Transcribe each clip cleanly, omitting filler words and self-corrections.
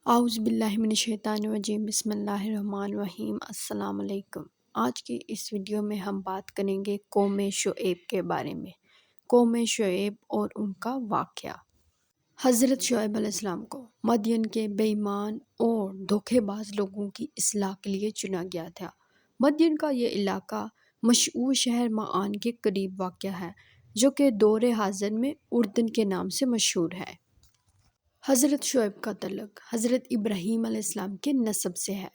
اعوذ باللہ من الشیطان الرجیم، بسم اللہ الرحمن الرحیم۔ السلام علیکم۔ آج کی اس ویڈیو میں ہم بات کریں گے قوم شعیب کے بارے میں۔ قوم شعیب اور ان کا واقعہ۔ حضرت شعیب علیہ السلام کو مدین کے بے ایمان اور دھوکے باز لوگوں کی اصلاح کے لیے چنا گیا تھا۔ مدین کا یہ علاقہ مشہور شہر معان کے قریب واقع ہے، جو کہ دور حاضر میں اردن کے نام سے مشہور ہے۔ حضرت شعیب کا تعلق حضرت ابراہیم علیہ السلام کے نسب سے ہے۔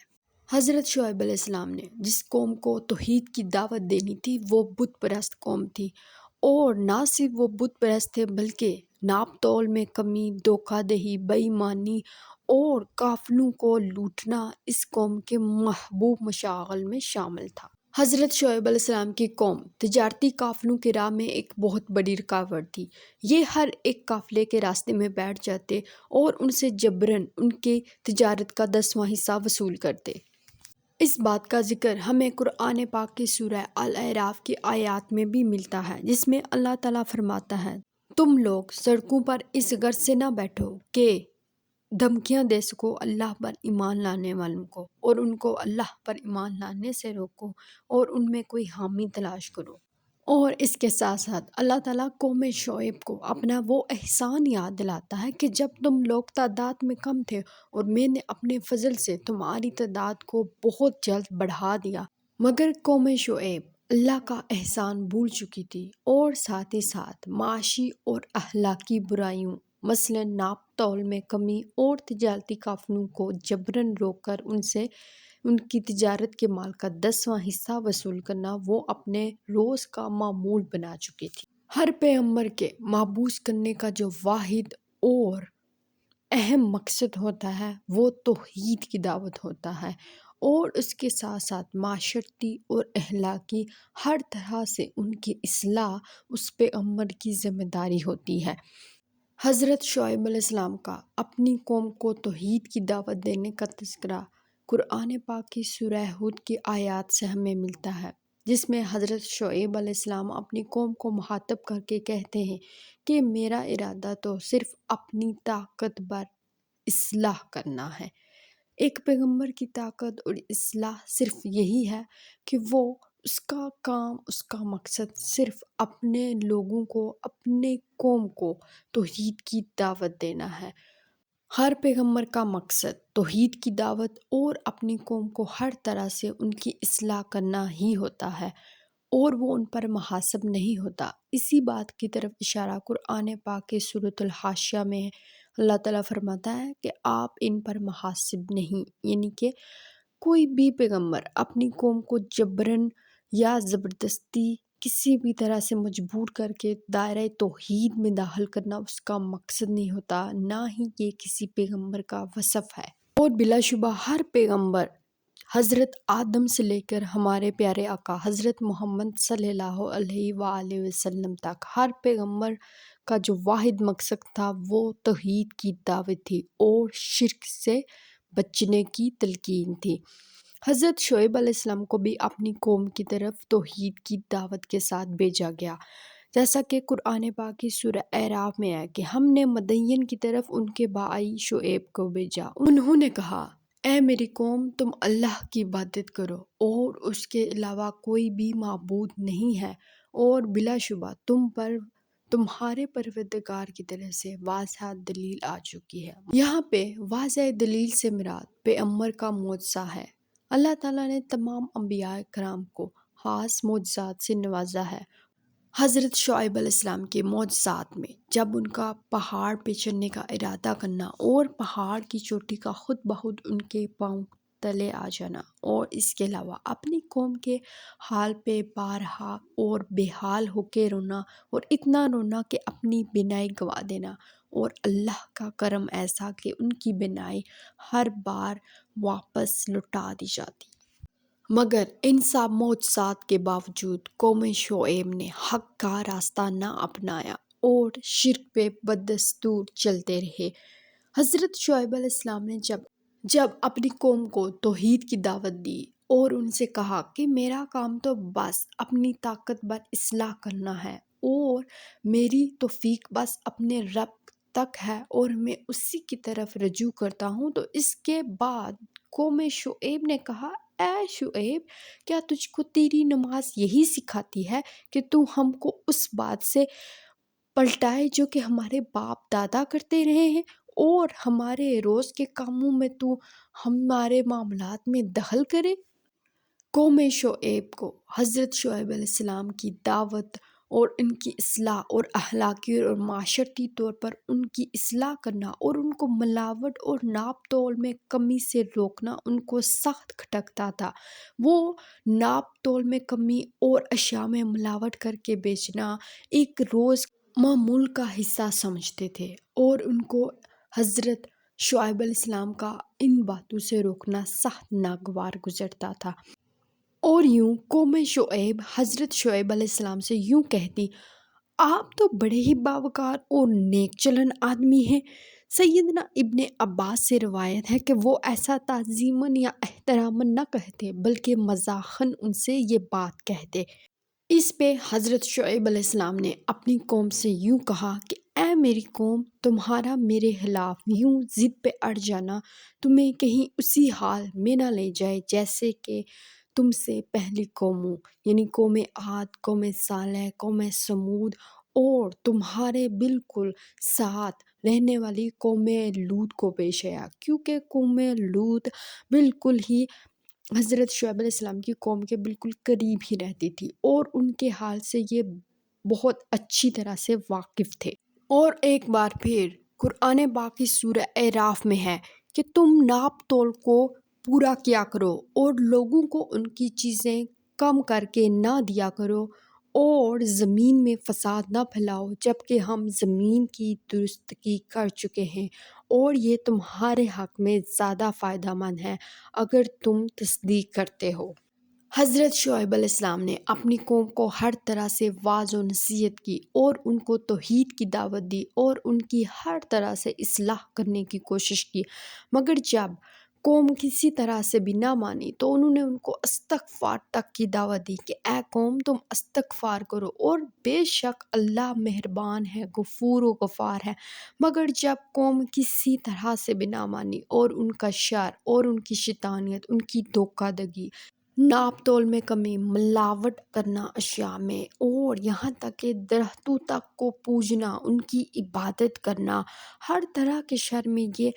حضرت شعیب علیہ السلام نے جس قوم کو توحید کی دعوت دینی تھی وہ بت پرست قوم تھی، اور نہ صرف وہ بت پرست تھے بلکہ ناپ تول میں کمی، دھوکہ دہی، بے ایمانی اور قافلوں کو لوٹنا اس قوم کے محبوب مشاغل میں شامل تھا۔ حضرت شعیب علیہ السلام کی قوم تجارتی قافلوں کی راہ میں ایک بہت بڑی رکاوٹ تھی۔ یہ ہر ایک قافلے کے راستے میں بیٹھ جاتے اور ان سے جبراً ان کی تجارت کا 10واں حصہ وصول کرتے۔ اس بات کا ذکر ہمیں قرآن پاک کی سورہ الاعراف کی آیات میں بھی ملتا ہے، جس میں اللہ تعالیٰ فرماتا ہے، تم لوگ سڑکوں پر اس غرض سے نہ بیٹھو کہ دھمکیاں دے سکو اللہ پر ایمان لانے والوں کو، اور ان کو اللہ پر ایمان لانے سے روکو اور ان میں کوئی حامی تلاش کرو۔ اور اس کے ساتھ ساتھ اللہ تعالیٰ قوم شعیب کو اپنا وہ احسان یاد دلاتا ہے کہ جب تم لوگ تعداد میں کم تھے اور میں نے اپنے فضل سے تمہاری تعداد کو بہت جلد بڑھا دیا، مگر قوم شعیب اللہ کا احسان بھول چکی تھی اور ساتھ ہی ساتھ معاشی اور اخلاقی برائیوں مثلاً ناپ تول میں کمی اور تجارتی قافلوں کو جبراً روک کر ان سے ان کی تجارت کے مال کا 10واں حصہ وصول کرنا وہ اپنے روز کا معمول بنا چکی تھی۔ ہر پیغمبر کے محبوس کرنے کا جو واحد اور اہم مقصد ہوتا ہے وہ توحید کی دعوت ہوتا ہے، اور اس کے ساتھ ساتھ معاشرتی اور اخلاقی ہر طرح سے ان کی اصلاح اس پیغمبر کی ذمہ داری ہوتی ہے۔ حضرت شعیب علیہ السلام کا اپنی قوم کو توحید کی دعوت دینے کا تذکرہ قرآن پاک کی سورہ ہود کی آیات سے ہمیں ملتا ہے، جس میں حضرت شعیب علیہ السلام اپنی قوم کو مخاطب کر کے کہتے ہیں کہ میرا ارادہ تو صرف اپنی طاقت بر اصلاح کرنا ہے۔ ایک پیغمبر کی طاقت اور اصلاح صرف یہی ہے کہ وہ اس کا کام، اس کا مقصد صرف اپنے لوگوں کو، اپنے قوم کو توحید کی دعوت دینا ہے۔ ہر پیغمبر کا مقصد توحید کی دعوت اور اپنی قوم کو ہر طرح سے ان کی اصلاح کرنا ہی ہوتا ہے، اور وہ ان پر محاسب نہیں ہوتا۔ اسی بات کی طرف اشارہ قرآن پاک کے سورۃ الحاشیہ میں ہے۔ اللہ تعالیٰ فرماتا ہے کہ آپ ان پر محاسب نہیں، یعنی کہ کوئی بھی پیغمبر اپنی قوم کو جبراً یا زبردستی کسی بھی طرح سے مجبور کر کے دائرہ توحید میں داخل کرنا اس کا مقصد نہیں ہوتا، نہ ہی یہ کسی پیغمبر کا وصف ہے۔ اور بلا شبہ ہر پیغمبر حضرت آدم سے لے کر ہمارے پیارے آقا حضرت محمد صلی اللہ علیہ وآلہ وسلم تک ہر پیغمبر کا جو واحد مقصد تھا وہ توحید کی دعوت تھی اور شرک سے بچنے کی تلقین تھی۔ حضرت شعیب علیہ السلام کو بھی اپنی قوم کی طرف توحید کی دعوت کے ساتھ بھیجا گیا، جیسا کہ قرآن پاک کی سورہ اعراف میں ہے کہ ہم نے مدین کی طرف ان کے بھائی شعیب کو بھیجا۔ انہوں نے کہا، اے میری قوم، تم اللہ کی عبادت کرو اور اس کے علاوہ کوئی بھی معبود نہیں ہے، اور بلا شبہ تم پر تمہارے پروردگار کی طرف سے واضح دلیل آ چکی ہے۔ یہاں پہ واضح دلیل سے مراد پیغمبر کا معجزہ ہے۔ اللہ تعالیٰ نے تمام انبیاء کرام کو خاص معجزات سے نوازا ہے۔ حضرت شعیب علیہ السلام کے معجزات میں جب ان کا پہاڑ پہ چڑھنے کا ارادہ کرنا اور پہاڑ کی چوٹی کا خود بخود ان کے پاؤں تلے آ جانا، اور اس کے علاوہ اپنی قوم کے حال پہ بارہا اور بے حال ہو کے رونا، اور اتنا رونا کہ اپنی بینائی گوا دینا، اور اللہ کا کرم ایسا کہ ان کی بینائی ہر بار واپس لوٹا دی جاتی۔ مگر ان سب معجزات کے باوجود قوم شعیب نے حق کا راستہ نہ اپنایا اور شرک پہ بدستور چلتے رہے۔ حضرت شعیب علیہ السلام نے جب اپنی قوم کو توحید کی دعوت دی اور ان سے کہا کہ میرا کام تو بس اپنی طاقت بر اصلاح کرنا ہے، اور میری توفیق بس اپنے رب تک ہے اور میں اسی کی طرف رجوع کرتا ہوں۔ تو اس کے بعد قوم شعیب نے کہا، اے شعیب، کیا تجھ کو تیری نماز یہی سکھاتی ہے کہ تو ہم کو اس بات سے پلٹائے جو کہ ہمارے باپ دادا کرتے رہے ہیں، اور ہمارے روز کے کاموں میں تو ہمارے معاملات میں دخل کرے؟ قوم شعیب کو حضرت شعیب علیہ السلام کی دعوت اور ان کی اصلاح اور اخلاقی اور معاشرتی طور پر ان کی اصلاح کرنا اور ان کو ملاوٹ اور ناپ تول میں کمی سے روکنا ان کو سخت کھٹکتا تھا۔ وہ ناپ تول میں کمی اور اشیاء میں ملاوٹ کر کے بیچنا ایک روز معمول کا حصہ سمجھتے تھے، اور ان کو حضرت شعیب علیہ السلام کا ان باتوں سے روکنا سخت ناگوار گزرتا تھا۔ اور یوں قوم شعیب حضرت شعیب علیہ السلام سے یوں کہتی، آپ تو بڑے ہی باوقار اور نیک چلن آدمی ہیں۔ سیدنا ابن عباس سے روایت ہے کہ وہ ایسا تعظیماً یا احتراماً نہ کہتے بلکہ مزاحاً ان سے یہ بات کہتے۔ اس پہ حضرت شعیب علیہ السلام نے اپنی قوم سے یوں کہا کہ اے میری قوم، تمہارا میرے خلاف یوں ضد پہ اڑ جانا تمہیں کہیں اسی حال میں نہ لے جائے جیسے کہ تم سے پہلی قوموں یعنی قوم عاد، قوم صالح، قوم سمود اور تمہارے بالکل ساتھ رہنے والی قوم لوط کو پیش آیا، کیونکہ قوم لوط بالکل ہی حضرت شعیب علیہ السلام کی قوم کے بالکل قریب ہی رہتی تھی، اور ان کے حال سے یہ بہت اچھی طرح سے واقف تھے۔ اور ایک بار پھر قرآن پاک کی سورہ اعراف میں ہے کہ تم ناپ تول کو پورا کیا کرو اور لوگوں کو ان کی چیزیں کم کر کے نہ دیا کرو، اور زمین میں فساد نہ پھیلاؤ جبکہ ہم زمین کی درستگی کر چکے ہیں، اور یہ تمہارے حق میں زیادہ فائدہ مند ہے اگر تم تصدیق کرتے ہو۔ حضرت شعیب علیہ السلام نے اپنی قوم کو ہر طرح سے واعظ و نصیحت کی اور ان کو توحید کی دعوت دی اور ان کی ہر طرح سے اصلاح کرنے کی کوشش کی، مگر جب قوم کسی طرح سے بھی نہ مانی تو انہوں نے ان کو استغفار تک کی دعوت دی کہ اے قوم، تم استغفار کرو اور بے شک اللہ مہربان ہے، غفور و غفار ہے۔ مگر جب قوم کسی طرح سے بھی نہ مانی اور ان کا شر اور ان کی شیطانیت، ان کی دھوکہ دگی، ناپ تول میں کمی، ملاوٹ کرنا اشیاء میں، اور یہاں تک کہ درختوں تک کو پوجنا، ان کی عبادت کرنا، ہر طرح کے شر میں یہ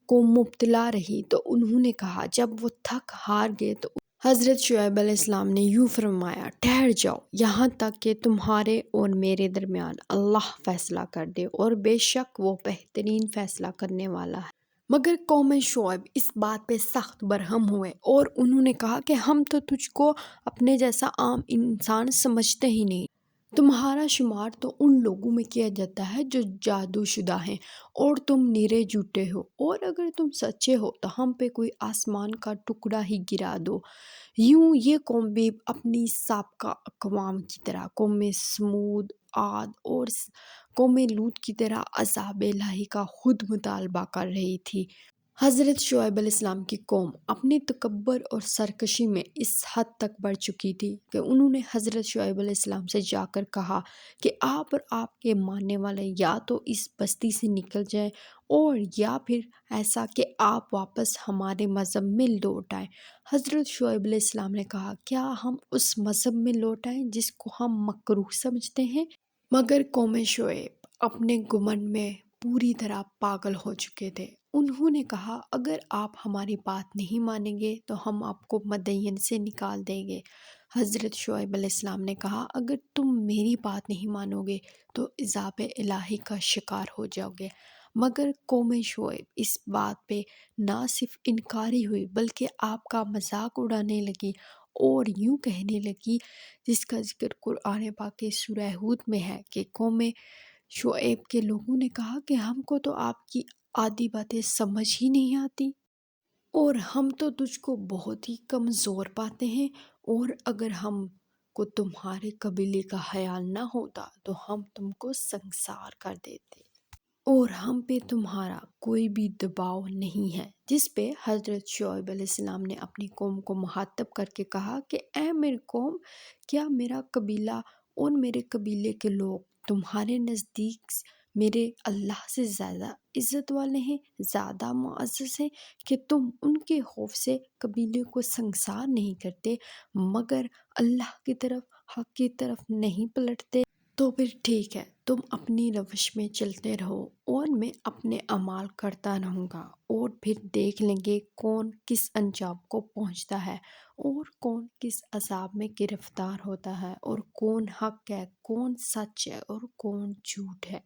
قوم مبتلا رہی، تو انہوں نے کہا، جب وہ تھک ہار گئے تو حضرت شعیب علیہ السلام نے یوں فرمایا، ٹھہر جاؤ یہاں تک کہ تمہارے اور میرے درمیان اللہ فیصلہ کر دے، اور بے شک وہ بہترین فیصلہ کرنے والا ہے۔ مگر قوم شعیب اس بات پہ سخت برہم ہوئے اور انہوں نے کہا کہ ہم تو تجھ کو اپنے جیسا عام انسان سمجھتے ہی نہیں، تمہارا شمار تو ان لوگوں میں کیا جاتا ہے جو جادو شدہ ہیں، اور تم نرے جھوٹے ہو، اور اگر تم سچے ہو تو ہم پہ کوئی آسمان کا ٹکڑا ہی گرا دو۔ یوں یہ قوم بھی اپنی سابقہ اقوام کی طرح قوم سمود، عاد اور قوم لوط کی طرح عذاب الہی کا خود مطالبہ کر رہی تھی۔ حضرت شعیب علیہ السلام کی قوم اپنی تکبر اور سرکشی میں اس حد تک بڑھ چکی تھی کہ انہوں نے حضرت شعیب علیہ السلام سے جا کر کہا کہ آپ اور آپ کے ماننے والے یا تو اس بستی سے نکل جائیں، اور یا پھر ایسا کہ آپ واپس ہمارے مذہب میں لوٹ آئیں۔ حضرت شعیب علیہ السلام نے کہا، کیا ہم اس مذہب میں لوٹ آئیں جس کو ہم مکروہ سمجھتے ہیں؟ مگر قوم شعیب اپنے گمنڈ میں پوری طرح پاگل ہو چکے تھے۔ انہوں نے کہا، اگر آپ ہماری بات نہیں مانیں گے تو ہم آپ کو مدین سے نکال دیں گے۔ حضرت شعیب علیہ السلام نے کہا، اگر تم میری بات نہیں مانو گے تو عذاب الہی کا شکار ہو جاؤ گے۔ مگر قوم شعیب اس بات پہ نہ صرف انکاری ہوئی بلکہ آپ کا مذاق اڑانے لگی، اور یوں کہنے لگی جس کا ذکر قرآن پاک کے سورہ ہود میں ہے کہ قوم شعیب کے لوگوں نے کہا کہ ہم کو تو آپ کی آدھی باتیں سمجھ ہی نہیں آتی، اور ہم تو تجھ کو بہت ہی کمزور پاتے ہیں، اور اگر ہم کو تمہارے قبیلے کا خیال نہ ہوتا تو ہم تم کو سنسار کر دیتے، اور ہم پہ تمہارا کوئی بھی دباؤ نہیں ہے۔ جس پہ حضرت شعیب علیہ السلام نے اپنی قوم کو مخاطب کر کے کہا کہ اے میری قوم، کیا میرا قبیلہ اور میرے قبیلے کے لوگ تمہارے نزدیک میرے اللہ سے زیادہ عزت والے ہیں، زیادہ معزز ہیں کہ تم ان کے خوف سے قبیلے کو سنگسار نہیں کرتے مگر اللہ کی طرف، حق کی طرف نہیں پلٹتے؟ تو پھر ٹھیک ہے، تم اپنی روش میں چلتے رہو اور میں اپنے اعمال کرتا رہوں گا، اور پھر دیکھ لیں گے کون کس انجام کو پہنچتا ہے اور کون کس عذاب میں گرفتار ہوتا ہے، اور کون حق ہے، کون سچ ہے اور کون جھوٹ ہے۔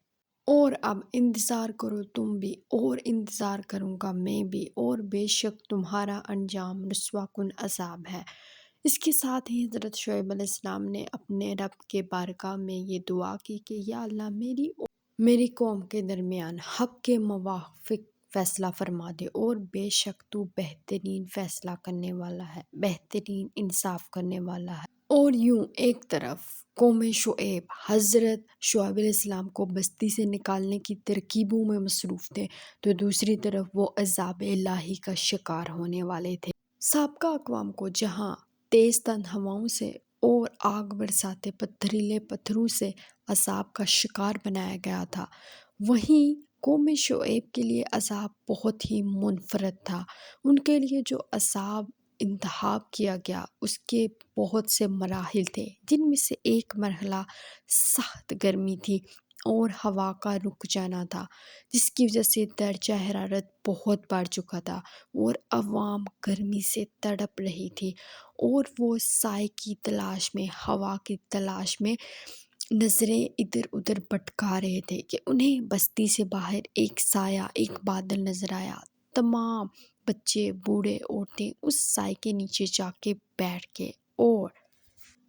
اور اب انتظار کرو تم بھی، اور انتظار کروں گا میں بھی، اور بے شک تمہارا انجام رسوا کن عذاب ہے۔ اس کے ساتھ ہی حضرت شعیب علیہ السلام نے اپنے رب کے بارگاہ میں یہ دعا کی کہ یا اللہ میری قوم کے درمیان حق کے موافق فیصلہ فرما دے، اور بے شک تو بہترین فیصلہ کرنے والا ہے، بہترین انصاف کرنے والا ہے۔ اور یوں ایک طرف قوم شعیب حضرت شعیب علیہ السلام کو بستی سے نکالنے کی ترکیبوں میں مصروف تھے، تو دوسری طرف وہ عذاب الہی کا شکار ہونے والے تھے۔ سابقہ اقوام کو جہاں تیز تند ہواؤں سے اور آگ برساتے پتھریلے پتھروں سے عذاب کا شکار بنایا گیا تھا، وہیں قوم شعیب کے لیے عذاب بہت ہی منفرد تھا۔ ان کے لیے جو عذاب انتخاب کیا گیا اس کے بہت سے مراحل تھے، جن میں سے ایک مرحلہ سخت گرمی تھی اور ہوا کا رک جانا تھا، جس کی وجہ سے درجہ حرارت بہت بڑھ چکا تھا اور عوام گرمی سے تڑپ رہی تھی، اور وہ سائے کی تلاش میں، ہوا کی تلاش میں نظریں ادھر ادھر بھٹکا رہے تھے کہ انہیں بستی سے باہر ایک سایہ، ایک بادل نظر آیا۔ تمام بچے، بوڑھے، عورتیں اس سائے کے نیچے جا کے بیٹھ گئے، اور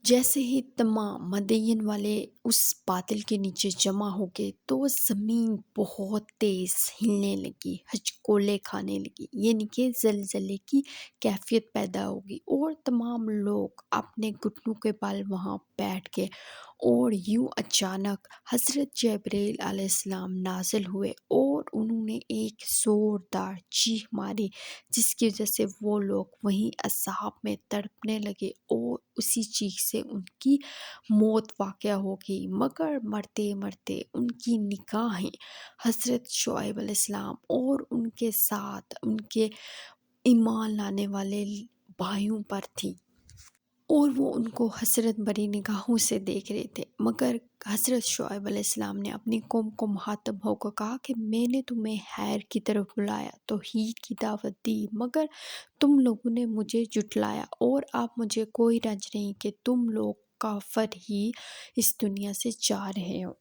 جیسے ہی تمام مدین والے اس بادل کے نیچے جمع ہو گئے تو زمین بہت تیز ہلنے لگی، ہچکولے کھانے لگی، یعنی کہ زلزلے کی کیفیت پیدا ہوگی، اور تمام لوگ اپنے گھٹنوں کے بل وہاں بیٹھ گئے، اور یوں اچانک حضرت جبرائیل علیہ السلام نازل ہوئے اور انہوں نے ایک زوردار چیخ ماری، جس کی وجہ سے وہ لوگ وہیں عذاب میں تڑپنے لگے، اور اسی چیخ سے ان کی موت واقع ہو گئی۔ مگر مرتے مرتے ان کی نگاہیں حضرت شعیب علیہ السلام اور ان کے ساتھ ان کے ایمان لانے والے بھائیوں پر تھی، اور وہ ان کو حسرت بھری نگاہوں سے دیکھ رہے تھے۔ مگر حضرت شعیب علیہ السلام نے اپنی قوم کو مخاطب ہو کر کہا کہ میں نے تمہیں خیر کی طرف بلایا، توحید کی دعوت دی، مگر تم لوگوں نے مجھے جھٹلایا، اور اب مجھے کوئی رنج نہیں کہ تم لوگ کافر ہی اس دنیا سے جا رہے ہو۔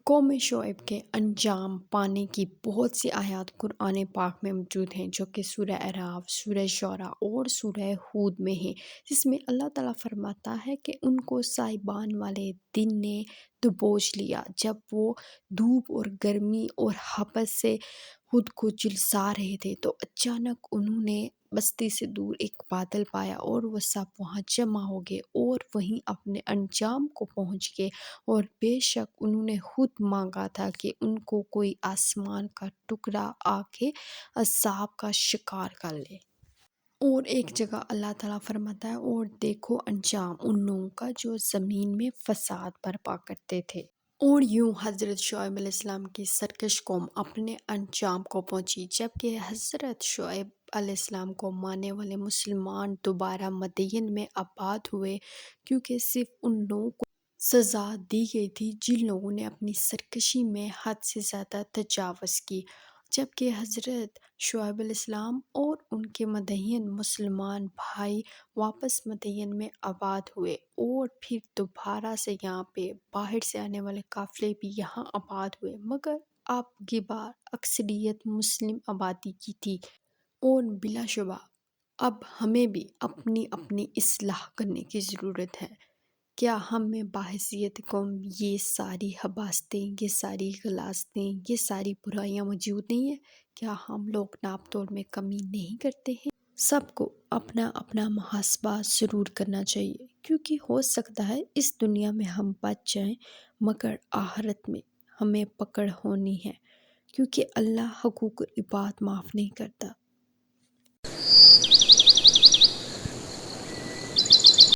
قوم شعیب کے انجام پانے کی بہت سی آیات قرآن پاک میں موجود ہیں، جو کہ سورہ اعراف، سورہ شعراء اور سورہ ہود میں ہیں، جس میں اللہ تعالیٰ فرماتا ہے کہ ان کو سائبان والے دن نے دبوچ لیا، جب وہ دھوپ اور گرمی اور ہپس سے خود کو جلسا رہے تھے، تو اچانک انہوں نے بستی سے دور ایک بادل پایا، اور وہ سب وہاں جمع ہو گئے اور وہیں اپنے انجام کو پہنچ گئے، اور بے شک انہوں نے خود مانگا تھا کہ ان کو کوئی آسمان کا ٹکڑا آ کے عذاب کا شکار کر لے۔ اور ایک جگہ اللہ تعالیٰ فرماتا ہے اور دیکھو انجام ان لوگوں کا جو زمین میں فساد برپا کرتے تھے۔ اور یوں حضرت شعیب علیہ السلام کی سرکش قوم اپنے انجام کو پہنچی، جبکہ حضرت شعیب علیہ السلام کو ماننے والے مسلمان دوبارہ مدین میں آباد ہوئے، کیونکہ صرف ان لوگوں کو سزا دی گئی تھی جن لوگوں نے اپنی سرکشی میں حد سے زیادہ تجاوز کی، جبکہ حضرت شعیب علیہ السلام اور ان کے مدین مسلمان بھائی واپس مدین میں آباد ہوئے، اور پھر دوبارہ سے یہاں پہ باہر سے آنے والے قافلے بھی یہاں آباد ہوئے، مگر اب کی بار اکثریت مسلم آبادی کی تھی۔ اور بلا شبہ اب ہمیں بھی اپنی اپنی اصلاح کرنے کی ضرورت ہے۔ کیا ہم میں بحیثیت قوم یہ ساری حباستیں، یہ ساری غلاستیں، یہ ساری برائیاں موجود نہیں ہیں؟ کیا ہم لوگ ناپ توڑ میں کمی نہیں کرتے ہیں؟ سب کو اپنا اپنا محاسبہ ضرور کرنا چاہیے، کیونکہ ہو سکتا ہے اس دنیا میں ہم بچ جائیں مگر آخرت میں ہمیں پکڑ ہونی ہے، کیونکہ اللہ حقوق العباد معاف نہیں کرتا۔